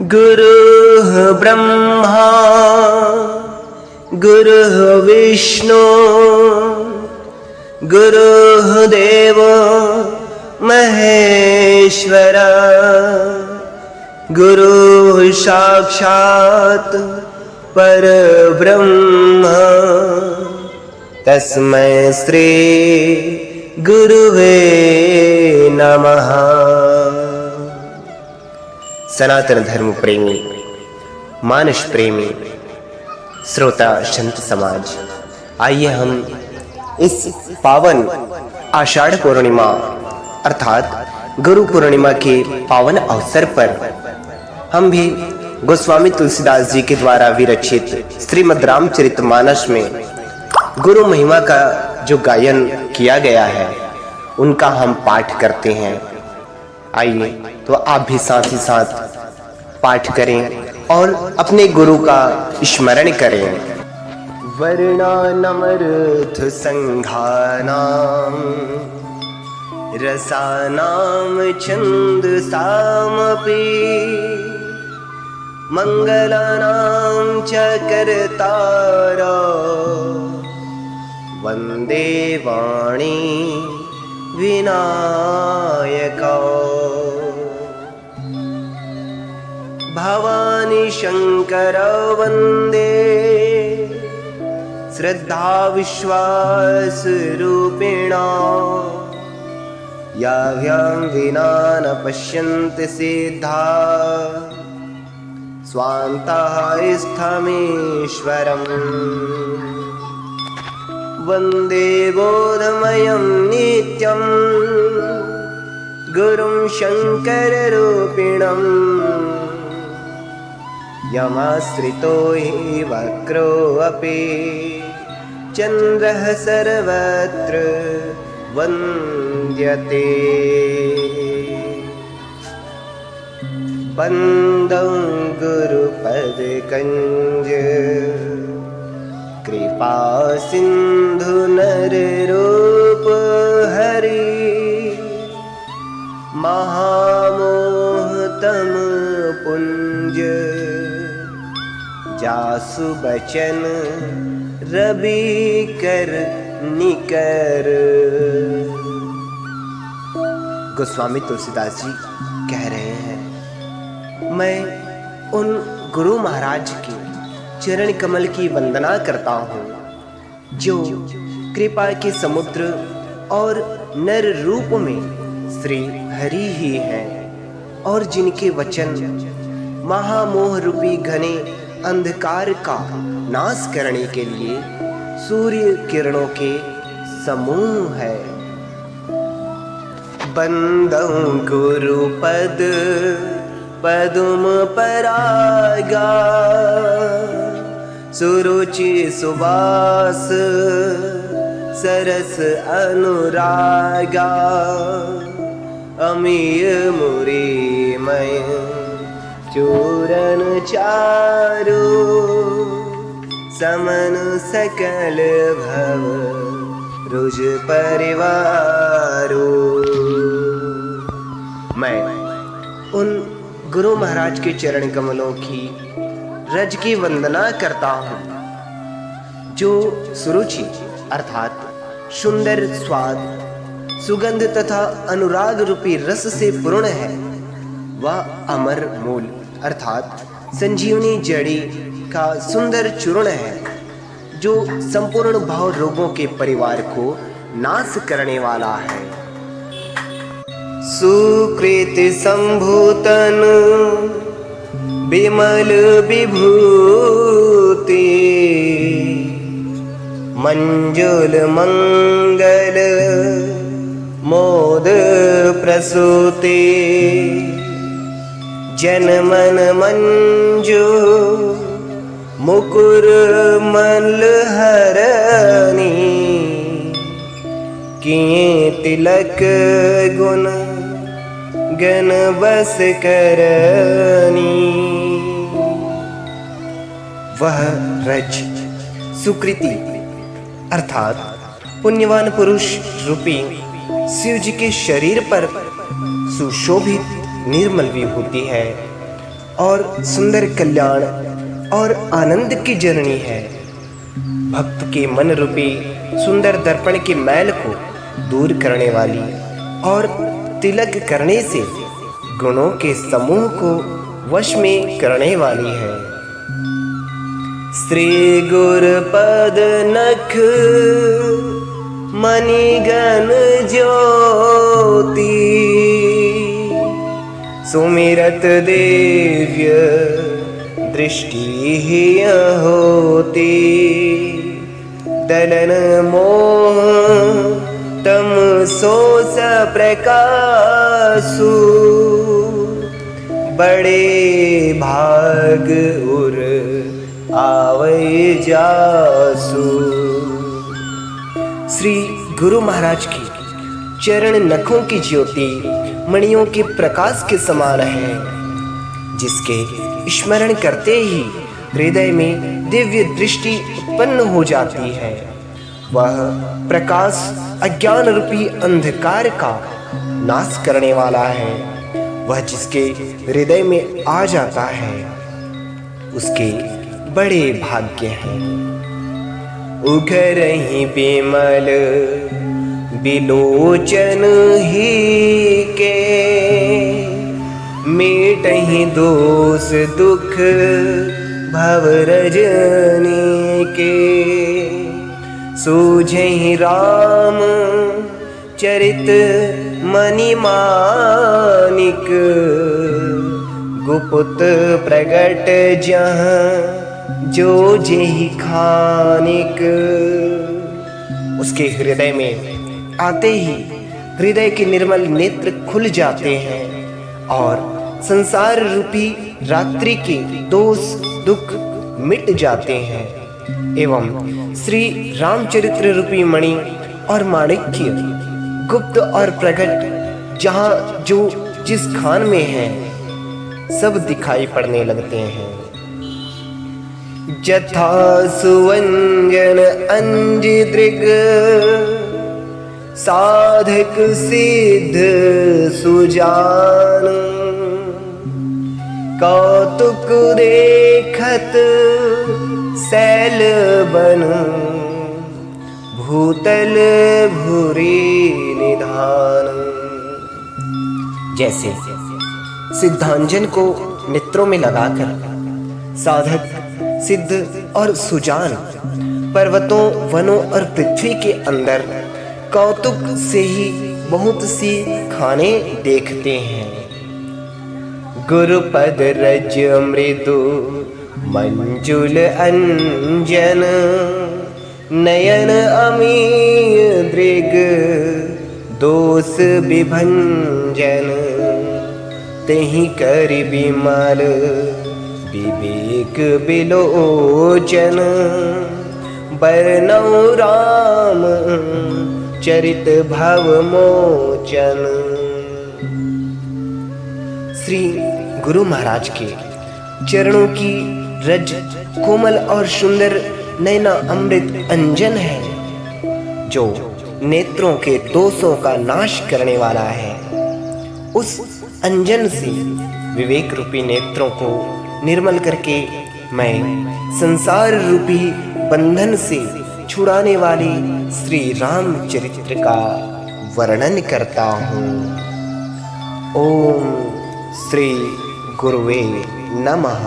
गुरुः ब्रह्मा गुरुः विष्णु गुरुः देवो महेश्वर गुरुः साक्षात् परब्रह्म तस्मै श्री गुरुवे नमः। सनातन धर्म प्रेमी, मानस प्रेमी, श्रोता संत समाज, आइए हम इस पावन आषाढ़ पूर्णिमा अर्थात गुरु पूर्णिमा के पावन अवसर पर हम भी गोस्वामी तुलसीदास जी के द्वारा विरचित श्रीमद् रामचरितमानस में गुरु महिमा का जो गायन किया गया है उनका हम पाठ करते हैं। आइए तो आप भी साथ ही साथ पाठ करें और अपने गुरु का स्मरण करें। वर्णानमर्थ संघानाम रसानाम छंदसामपि मंगलानां च कर्तारा वंदे वाणी विनायका भवानी शंकर वंदे श्रद्धा विश्वास रूपिणा याभ्यां विना न पश्यन्ति सिद्धा स्वान्तः स्थमेश्वरम् वंदे बोधमयं नित्यं गुरुं शङ्कररूपिणम् यमाश्रितो हि वक्रो अपि चन्द्रः सर्वत्र वन्द्यते बन्दं गुरुपदकञ्ज कृपा सिंधु नररूप हरि महामोहतम पुंज जासु बचन रवि कर निकर। गोस्वामी तुलसीदास जी कह रहे हैं, मैं उन गुरु महाराज की चरण कमल की वंदना करता हूँ जो कृपा के समुद्र और नर रूप में श्री हरि ही हैं और जिनके वचन महामोह रूपी घने अंधकार का नाश करने के लिए सूर्य किरणों के समूह है। बंदं गुरु पद पदुम परागा सुरुचि सुवास सरस अनुरागा अमीय मुरीमय चूरन चारु समन सकल भव रुज परिवारो। मैं उन गुरु महाराज के चरण कमलों की रज की वंदना करता हूँ जो सुरुचि अर्थात सुंदर स्वाद सुगंध तथा अनुराग रूपी रस से पूर्ण है। वह अमर मूल अर्थात संजीवनी जड़ी का सुंदर चूर्ण है जो संपूर्ण भाव रोगों के परिवार को नाश करने वाला है। सुकृति संभूतन विमल विभूति मंजुल मंगल मोद प्रसूति जन मन मंजू मुकुर मल हरनी किए तिलक गुण गण बस करनी। वह रज सुकृति अर्थात पुण्यवान पुरुष रूपी शिव जी के शरीर पर सुशोभित निर्मल विभूति है और सुंदर कल्याण और आनंद की जननी है। भक्त के मन रूपी सुंदर दर्पण के मैल को दूर करने वाली और तिलक करने से गुणों के समूह को वश में करने वाली है। श्री गुरुपद नख मणिगण ज्योति सुमिरत दिव्य दृष्टि ही होती। दलन मोह तम सोस प्रकाशु बड़े भाग उर आवै जासु। श्री गुरु महाराज की चरण नखों की ज्योति मणियों के प्रकाश के समान है, जिसके स्मरण करते ही हृदय में दिव्य दृष्टि उत्पन्न हो जाती है। वह प्रकाश अज्ञान रूपी अंधकार का नाश करने वाला है। वह जिसके हृदय में आ जाता है उसके बड़े भाग्य हैं। उघरहि बिमल बिलोचन ही के मेटहि दोष दुख भव रजनी के। सूझहि राम चरित मणि मानिक गुप्त प्रगट जहाँ जो जेहि खानिक। उसके हृदय में आते ही हृदय के निर्मल नेत्र खुल जाते हैं और संसार रूपी रात्रि के दोष दुख मिट जाते हैं एवं श्री रामचरित्र रूपी मणि और माणिक्य गुप्त और प्रकट जहाँ जो जिस खान में है सब दिखाई पड़ने लगते हैं। जथा सुवंजन अंज दृग साधक सिद्ध सुजान। कौतुक देखत सैल बन भूतल भूरी निधान। जैसे सिद्धांजन को नेत्रों में लगाकर साधक सिद्ध और सुजान पर्वतों वनों और पृथ्वी के अंदर कौतुक से ही बहुत सी खाने देखते हैं। गुरुपद रज मृदु मंजुल अंजन नयन अमीय दृग दोष विभंजन। तेहि कर बिमल विवेक बिलोचन बरनौ राम चरित भव मोचन। श्री गुरु महाराज के चरणों की रज कोमल और सुंदर नैना अमृत अंजन है, जो नेत्रों के दोषों का नाश करने वाला है। उस अंजन से विवेक रूपी नेत्रों को निर्मल करके मैं संसार रूपी बंधन से छुड़ाने वाली श्री रामचरित्र का वर्णन करता हूँ। ओम श्री गुरुवे नमः।